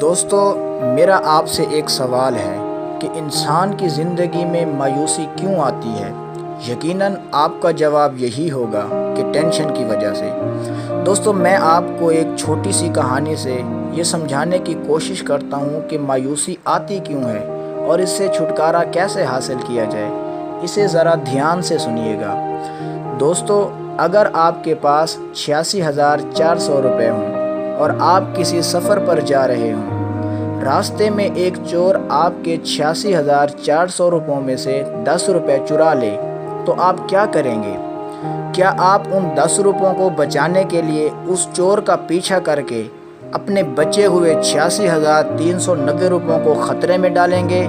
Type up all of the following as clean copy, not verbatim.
دوستو، میرا آپ سے ایک سوال ہے کہ انسان کی زندگی میں مایوسی کیوں آتی ہے؟ یقیناً آپ کا جواب یہی ہوگا کہ ٹینشن کی وجہ سے۔ دوستو، میں آپ کو ایک چھوٹی سی کہانی سے یہ سمجھانے کی کوشش کرتا ہوں کہ مایوسی آتی کیوں ہے اور اس سے چھٹکارا کیسے حاصل کیا جائے۔ اسے ذرا دھیان سے سنیے گا۔ دوستو، اگر آپ کے پاس 86,400 روپے ہوں اور آپ کسی سفر پر جا رہے ہوں، راستے میں ایک چور آپ کے 86,400 روپوں میں سے 10 روپے چرا لے، تو آپ کیا کریں گے؟ کیا آپ ان 10 روپوں کو بچانے کے لیے اس چور کا پیچھا کر کے اپنے بچے ہوئے 86,390 روپوں کو خطرے میں ڈالیں گے،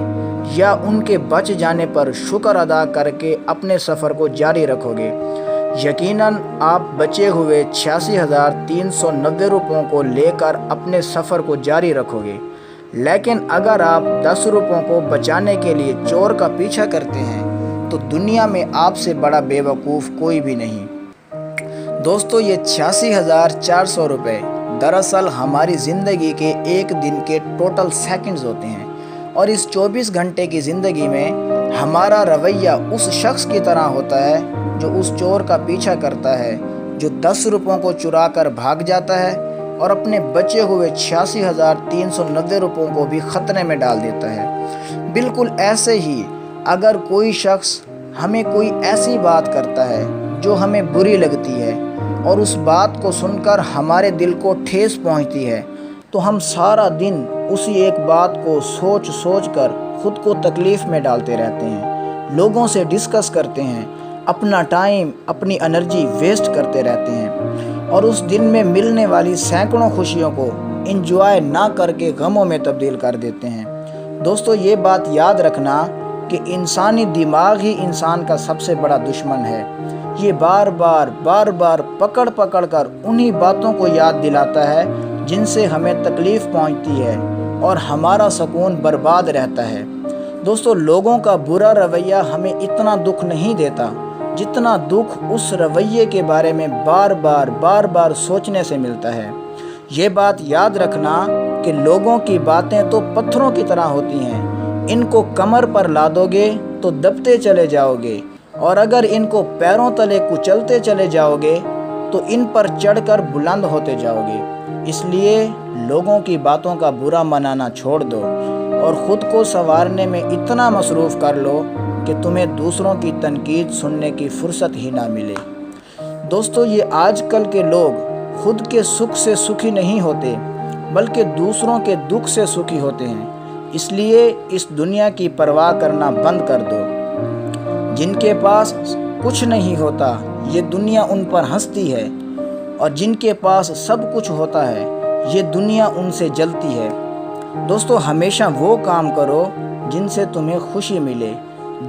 یا ان کے بچ جانے پر شکر ادا کر کے اپنے سفر کو جاری رکھو گے؟ یقیناً آپ بچے ہوئے 86,390 روپوں کو لے کر اپنے سفر کو جاری رکھو گے۔ لیکن اگر آپ 10 روپوں کو بچانے کے لیے چور کا پیچھا کرتے ہیں تو دنیا میں آپ سے بڑا بے وقوف کوئی بھی نہیں۔ دوستو، یہ 86,400 روپے دراصل ہماری زندگی کے ایک دن کے ٹوٹل سیکنڈز ہوتے ہیں، اور اس 24 گھنٹے کی زندگی میں ہمارا رویہ اس شخص کی طرح ہوتا ہے جو اس چور کا پیچھا کرتا ہے، جو 10 روپوں کو چرا کر بھاگ جاتا ہے اور اپنے بچے ہوئے 86,390 روپوں کو بھی خطرے میں ڈال دیتا ہے۔ بالکل ایسے ہی اگر کوئی شخص ہمیں کوئی ایسی بات کرتا ہے جو ہمیں بری لگتی ہے اور اس بات کو سن کر ہمارے دل کو ٹھیس پہنچتی ہے، تو ہم سارا دن اسی ایک بات کو سوچ کر خود کو تکلیف میں ڈالتے رہتے ہیں، لوگوں سے ڈسکس کرتے ہیں، اپنا ٹائم، اپنی انرجی ویسٹ کرتے رہتے ہیں، اور اس دن میں ملنے والی سینکڑوں خوشیوں کو انجوائے نہ کر کے غموں میں تبدیل کر دیتے ہیں۔ دوستو، یہ بات یاد رکھنا کہ انسانی دماغ ہی انسان کا سب سے بڑا دشمن ہے۔ یہ بار بار پکڑ کر انہی باتوں کو یاد دلاتا ہے جن سے ہمیں تکلیف پہنچتی ہے اور ہمارا سکون برباد رہتا ہے۔ دوستو، لوگوں کا برا رویہ ہمیں اتنا دکھ نہیں دیتا جتنا دکھ اس رویے کے بارے میں بار بار سوچنے سے ملتا ہے۔ یہ بات یاد رکھنا کہ لوگوں کی باتیں تو پتھروں کی طرح ہوتی ہیں، ان کو کمر پر لادو گے تو دبتے چلے جاؤ گے، اور اگر ان کو پیروں تلے کچلتے چلے جاؤ گے تو ان پر چڑھ کر بلند ہوتے جاؤ گے۔ اس لیے لوگوں کی باتوں کا برا منانا چھوڑ دو اور خود کو سنوارنے میں اتنا مصروف کر لو کہ تمہیں دوسروں کی تنقید سننے کی فرصت ہی نہ ملے۔ دوستو، یہ آج کل کے لوگ خود کے سکھ سے سکھی نہیں ہوتے بلکہ دوسروں کے دکھ سے سکھی ہوتے ہیں۔ اس لیے اس دنیا کی پرواہ کرنا بند کر دو۔ جن کے پاس کچھ نہیں ہوتا، یہ دنیا ان پر ہنستی ہے، اور جن کے پاس سب کچھ ہوتا ہے، یہ دنیا ان سے جلتی ہے۔ دوستو، ہمیشہ وہ کام کرو جن سے تمہیں خوشی ملے۔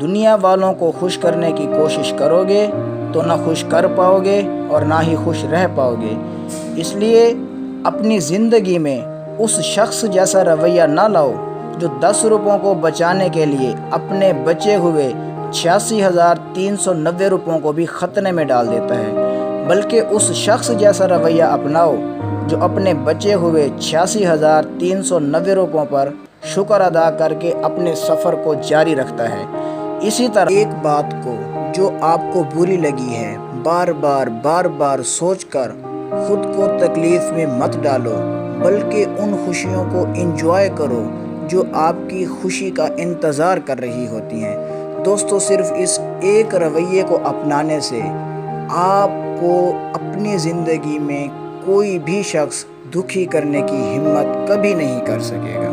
دنیا والوں کو خوش کرنے کی کوشش کرو گے تو نہ خوش کر پاؤ گے اور نہ ہی خوش رہ پاؤ گے۔ اس لیے اپنی زندگی میں اس شخص جیسا رویہ نہ لاؤ جو 10 روپوں کو بچانے کے لیے اپنے بچے ہوئے 86,390 روپوں کو بھی خطرے میں ڈال دیتا ہے، بلکہ اس شخص جیسا رویہ اپناؤ جو اپنے بچے ہوئے 86,390 روپوں پر شکر ادا کر کے اپنے سفر کو جاری رکھتا ہے۔ اسی طرح ایک بات کو جو آپ کو بری لگی ہے بار بار سوچ کر خود کو تکلیف میں مت ڈالو، بلکہ ان خوشیوں کو انجوائے کرو جو آپ کی خوشی کا انتظار کر رہی ہوتی ہیں۔ دوستو، صرف اس ایک رویے کو اپنانے سے آپ کو اپنی زندگی میں کوئی بھی شخص دکھی کرنے کی ہمت کبھی نہیں کر سکے گا۔